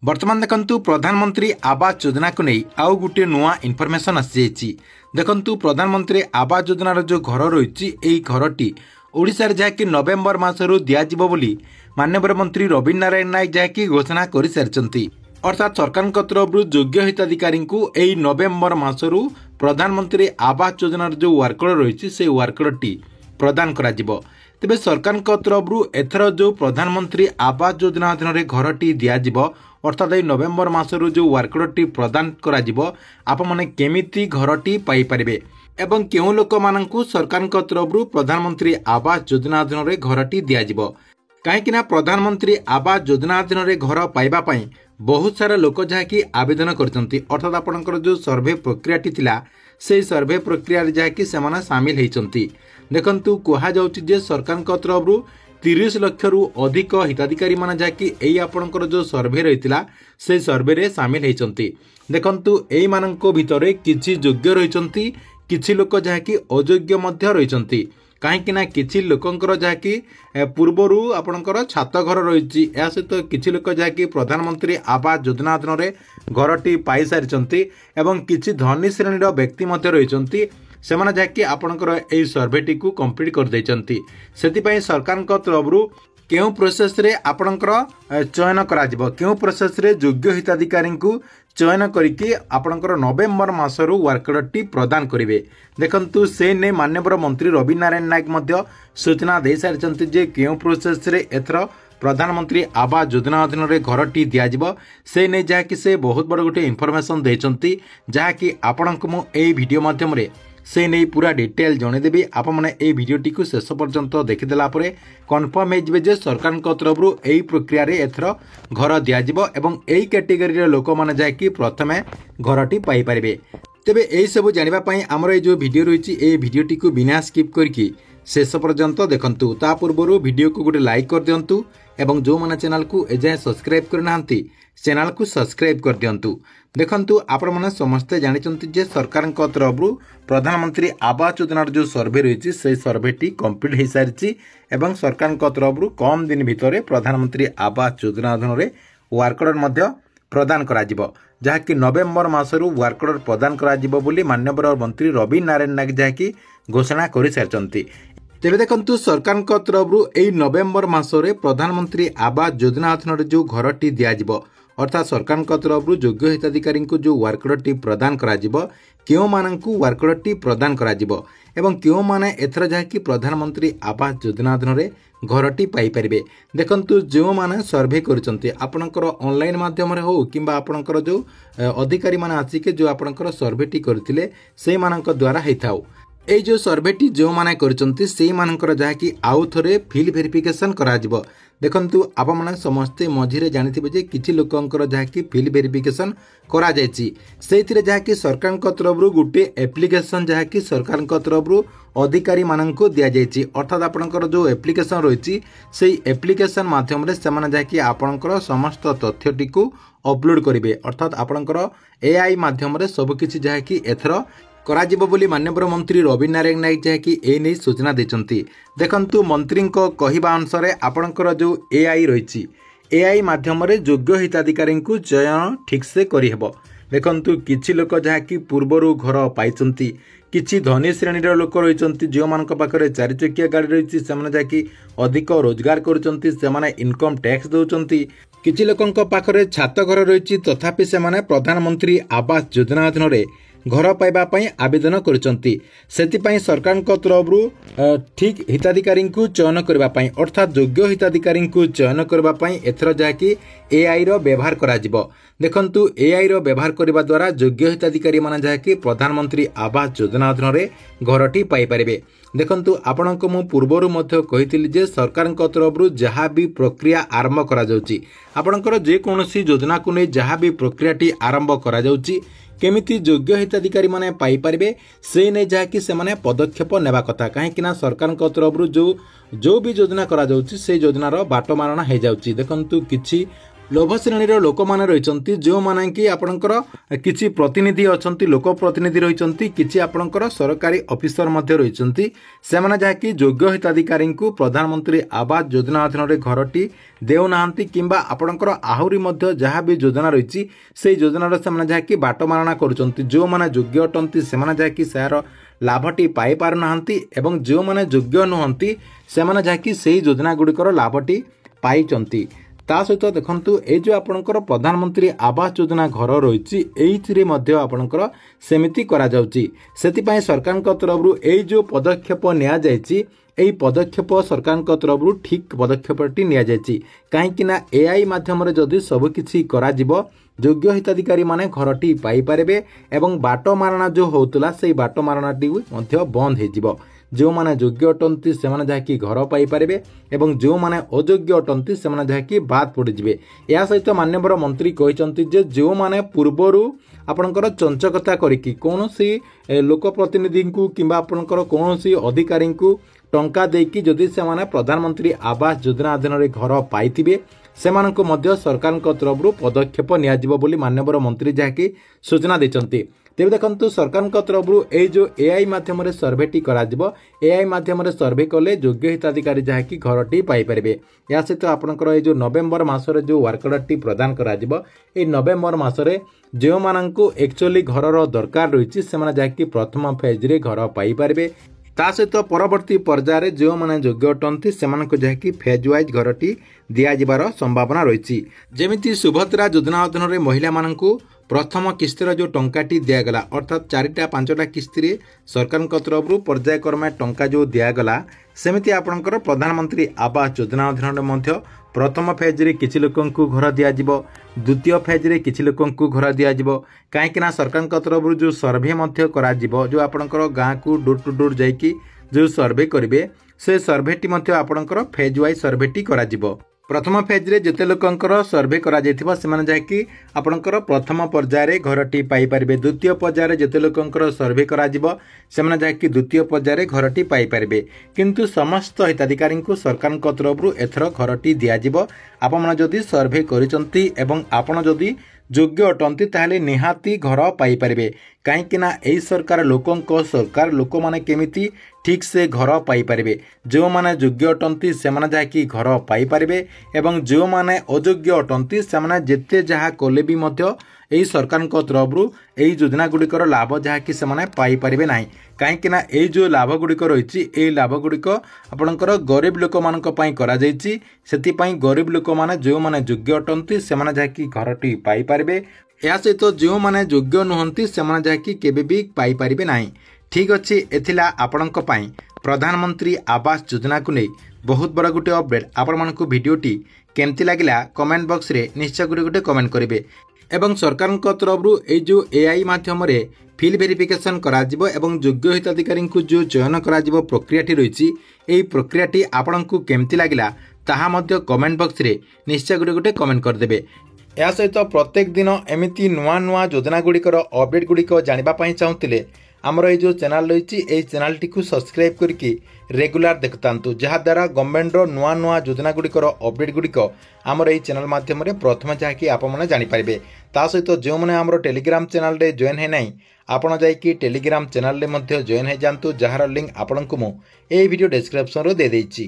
बर्तमान देखंतु प्रधानमंत्री आवास योजना को नहीं आउ गोटे नुआ इनफॉरमेशन आसी देखंतु प्रधानमंत्री आवास योजनार जो घर रही घरटी ओडिशा रे जहाँकि नवेम्बर मासरू दिज्व बोली माननीय मंत्री रवीन्द्र नारायण नायक जहाँकि घोषणा कर सारी अर्थात सरकार तरफ योग्य हिताधिकारी को यही नवेम्बर मासरू प्रधानमंत्री आवास योजनार जो वर्कड़ रही से वर्कड़टी प्रदान करा तेबे सरकार तरफ एथर जो प्रधानमंत्री आवास योजना अधीन घरटी दिज्व अर्थात ये नवेम्बर मासरू जो वर्कड़टी प्रदान करा आपण मैंने केमिति घरटी पाई परिबे एवं केउ लोक माननकु सरकार तरफ प्रधानमंत्री आवास योजना अधीन घरटी दिज्व कहीं प्रधानमंत्री आवास योजना अधीन घर पाइबा पई बहुत सारा लोक जहाँकि आवेदन करछंती अर्थात आपनकर जो सर्वे प्रक्रियाटी थिला से सर्वे प्रक्रिया जहाँकि सेमाने सामिल होती देखंतु कहा जाउछि जे सरकार तरफ 30 लाख रु अधिक हिताधिकारी माने जहाँकि एई आपनकर जो सर्वे रहितिला से सर्वे रे सामिल होती देखंतु एई माननको भितरे किछि योग्य रहिसंती किछि लोक जहाँकि अयोग्य मध्य रहिसंती कहीं किछि लोकंकर जहाँकि पूर्वरु आपणकर छात घर रही सहित किछि लोक जहाँकि प्रधानमंत्री आवास योजना अधीन घरटी पाई सारी एवं किछि धनी श्रेणीर व्यक्ति मध्य रही सेमाने जहाँकि आपणकर एई सर्वेटी को कंप्लीट कर दैछंती सेतिपई सरकार तरफ केउ प्रोसेस रे आपणकर चयन करा जिवो केउ प्रोसेस रे योग्य हिताधिकारी को चयन करिकि आपणकर नवेम्बर मासरू वर्कड़टी प्रदान करिवे देखंतु से ने माननीय मंत्री रवीन्द्र नारायण नायक मध्य सूचना दे सारिचंती जे केउ प्रोसेस रे एथर प्रधानमंत्री आवास योजना अधीन घरटी दिज्व से ने जहाँकि से बहुत बड़ गोटे इनफॉरमेशन देछंती जहाँकि आपणको मु एई वीडियो माध्यम रे से नहीं पूरा डिटेल जनईदेवी आपने ये भिडटी को शेष पर्यंत देखीदेला कन्फर्म हो सरकार तरफ यही प्रक्रिया एथर घर दिज्व एवं यही कैटेगरी लोक मैंने जहाँकि प्रथमे घरटी पाइपर तेबे यही सब जानापी आमर ये जो वीडियो रही है भिडटी को बिना स्किप करके शेष पर्यंत देखंतु ता पूर्व वीडियो को गोटे लाइक कर दिंतु एवं जो मैंने चैनल को एजाए सब्सक्राइब करना चैनल को सब्सक्राइब कर दिंतु देखंतु आपण मैंने समस्ते जानिचंती जे सरकार तरफ प्रधानमंत्री आवास योजनार जो सर्वे रही से सर्वेटी कंप्लीट हो सारी एवं सरकार तरफ कम दिन भितर प्रधानमंत्री आवास योजना अधीन वर्कड़ प्रदान करा जहाँकि नवेम्बर मासरू वर्कड़ प्रदान करा बोली माननीय मंत्री रवीन्द्र नारायण नायक जहाँकि घोषणा कर सारी तेबे देखंतु सरकार तरफ यही नवेम्बर मासरे प्रधानमंत्री आवास योजना अधीन जो घरटी दिज्व अर्थात सरकार तरफ योग्य हिताधिकारी को जो वर्कड़टी प्रदान करा केउ माननकु वर्कड़टी प्रदान करा एवं केउ माने एथर जहाँकि प्रधानमंत्री आवास योजना अधीन घरटी पाई परिबे देखंतु जो माने सर्वे करचंती आपनकर ऑनलाइन माध्यम रे हो किंबा आपनकर जो अधिकारी माने आसिके जो आपनकर सर्वेटी करथिले से मानक द्वारा हेथाउ ए जो सर्वेटी जो माने करचंती से मानकर जहाँकि आउ थरे फिल वेरिफिकेशन करा देखंतु आप मैंने समस्ते मझिरे जानिथिबे जे किछि लोकंकर जहाँकि फिल वेरिफिकेशन करा जायछि सेथिरे जहाँकि सरकार तरफ गोटे एप्लिकेशन जहाँकि सरकार तरफ अधिकारी माननको दिया जायछि अर्थात आपनकर जो एप्लिकेशन रही से एप्लिकेशन माध्यम रे सेमाने जहाँकि आपनकर समस्त तथ्यटी को अपलोड करिवे अर्थात आपनकर एआई माध्यम रे सब किछि जहाँकि एथर कराजिबो बोली माननीय मंत्री रवीन्द्र नारायण नायक जहाँकि एने सूचना देछंती देखंतु मंत्री कहवा अनुसार आपणकर जो एआई रही एआई माध्यम रे योग्य हिताधिकारी को चयन ठीक से करिहेबो देखंतु किछि लोक जहाँकि पूर्वरु घर पाइचंती किछि धनी श्रेणीर लोक रहिचंती जो मानक पाखरे 4 चकिया गाड़ी रही सेमाने जहाँकि अधिक रोजगार करुचंती सेमाने इनकम टैक्स दउचंती किछि लोकंक पाखरे छात घर रही तथापि सेमाने प्रधानमंत्री आवास योजना अधीन घर पाइबा पई आवेदन करचंती सेतिपई सरकार तरफ ठीक हिताधिकारी को चयन करबा पई अर्थात योग्य हिताधिकारी को चयन करबा पई एथर जहाँकि एआई रो व्यवहार करा जिवो देखंतु एआई रो व्यवहार करबा द्वारा योग्य हिताधिकारी माने जहाँकि प्रधानमंत्री आवास योजना अधीन घरटी पाई परिबे देखंतु आपणको मु पूर्वरु मध्य कहितिली जे सरकार तरफ जहाँ भी प्रक्रिया आरंभ करा जाउची आपणकर जे कोनोसी योजना को नै जहाँ भी प्रक्रियाटी आरंभ करा जाउची केमिति योग्य हिताधिकारी माने पाई परिबे से नै जहाँकि से माने पदक्षेप नेबा कथा कहीं सरकार तरफ जो भी योजना करा जाउची से योजनार बाटमारणा हो जाउची देखंतु किछि लोभ श्रेणी लोक मैंने रही जो मैंने कि आपणकर किसी प्रतिनिधि अच्छा लोक प्रतिनिधि रही किसी आपणकर सरकारी ऑफिसर रही से जहाँकि योग्य हिताधिकारी को प्रधानमंत्री आवास योजना अधीन घरटी देना कि आपणकर आहरी जहाँ भी योजना रही से योजनार से जहाँकि बाटमारणा कर जो मैंने योग्य अटंती से जहाँकि सार लाभटी पाई पारना एवं जो मैंने योग्य नुहति से जहाँकि से योजना गुड़िकर लाभटी पाई ता सहित देखंतु ए जो आपणकर प्रधानमंत्री आवास योजना घर रही आपणकर सेमिति करा जाउची सेतिपई सरकार तरफ ए जो पदक्षेप निया जायछि एही पदक्षेप सरकार तरफ ठीक पदक्षेपटी निया जायछि काहेकि ना एआई माध्यम जदि सबकिछि करा जिवो योग्य हिताधिकारी माने घरटी पाई पारबे एवं बाट मारणा जो होतला से बाट मारणाटी मध्य बंद हो जिवो जो माने योग्य अटंती से जहाँकि घर पाइपारे एवं जो माने अयोग्य अटंती से जहाँकि बाद पड़े या सहित माननीय मंत्री कहते जो माने पूर्वर आपणकर चंचकता करिकी कौन सी लोक प्रतिनिधि को किंबा आपणकर कौन सी अधिकारी को टंका देकी जदि से माने प्रधानमंत्री आवास योजना अधीन घर पाइथिबे सेमानंको मध्य सरकार तरफ पदक्षेप नियाजिबो बोली माननीय मंत्री जहाँकि सूचना देछंती तेज देखो सरकार तरफ ये जो एआई मध्यम सर्वेटी एआई मध्यम सर्वे कले योग्य हिताधिकारी जहाँकि घरटी पाइपारे या सहित आपंकर जो नवेम्बर मसरे जो वर्कअर्टी प्रदान करा नवेम्बर मसरे जो मानू एक्चुअली घर दरकार रही जहाँकि प्रथम फेज्रे घर पाइपारे ता सहित परवर्ती पर्यायर जो मैंने योग्य अटंती से जहाँकि फेज वाइज घरटी दिज्वार संभावना रही जमी सुभद्रा योजना अधीन महिला मानू प्रथम किस्तिर जो टंकाटी दिगला अर्थात 4टा 5टा किस्ती सरकार तरफ पर्यायक्रमे टंका जो दिगला सेमती आपणकर प्रधानमंत्री आवास योजना अधीन प्रथम फेज्रे किसी लोक घर दिज्व द्वितीय फेज्रे किसी लोक घर दिज्व कहीं सरकार तरफ जो सर्भे जो आपणकर गाँ को डोर टू डोर जाइकी जो सर्भे करेंगे से सर्भेटी आपणकर फेज वाइज सर्भेटी करा प्रथम फेज्रे जिते लोकंकर सर्भे करा जायथिबा सेमाने जाकी आपणकर प्रथम पर्यायर घरटी पाई पारिबे द्वितीय पर्यायर जिते लोकंकर सर्भे करा जिवो सेमाने जाकी द्वितीय पर्यायर घरटी पाई पारिबे किंतु समस्त हिताधिकारी को सरकार तरफ एथर घरटी दिया जिवो आपण जदि सर्भे करिसंती एवं आपण जदि योग्य अटंती ताहले निहाती घर पाई पारिबे कहीं एही सरकार लोकंक सरकार लोक माने केमिति ठीक से घर पाई पारिबे जो माने योग्य अटंती से जहाँकि घर पाई पारिबे एवं जो माने अयोग्य अटंती से जेते जहाँ कले भी मध्य एही सरकार तरफ यही योजना गुड़िकर लाभ जहाँकि से पाई पारिबे नाही कहीं जो लाभ गुड़िक रही लाभ गुड़िक आपणकर गरीब लोक मानक करा जायछि सेतिपई गरीब लोक माने जो माने योग्य अटंती से जहाँकि घरटी पाई पारिबे या सहित जो माने योग्य नुहंती से जहाँकि केबे भी पाई पारिबे नाही ठीक अच्छे एथिला आपणक पई प्रधानमंत्री आवास योजना को नहीं बहुत बड़ा गोटे अपडेट आपण मानकु वीडियोटी केमती लागिला कमेंट बॉक्स रे निश्चय गोटे कमेंट करेंगे एवं सरकार तरफ ये जो एआई माध्यम फिल वेरिफिकेशन कराजिबो एवं योग्य हिताधिकारी को जो चयन कराजिबो प्रक्रियाटी रही यही प्रक्रियाटी आपंक केमती लागिला ताहा मध्य कमेंट बॉक्स रे निश्चय गोटे कमेंट करदेबे या सहित प्रत्येक दिन एमती नुआ नुआ योजना गुड़िकर अपडेट गुड़िक जानापी चाहूले आमर ये जो चैनल रही चैनल टी सब्सक्राइब करके रेगुलर देखता जहाद्वारा गवर्नमेंट नुआ नुआ योजना गुड़िकर अपडेट गुड़िक आमर ये चैनल माध्यम प्रथम जहाँकि आपने जानीपारे ता सहित जो मैंने आमर टेलीग्राम चैनल रे जॉइन है नहीं आपड़ जाइए टेलीग्राम चैनल रे जॉइन हो जातु जार लिंक आपको मुझे वीडियो डिस्क्रिप्शन दे देछि।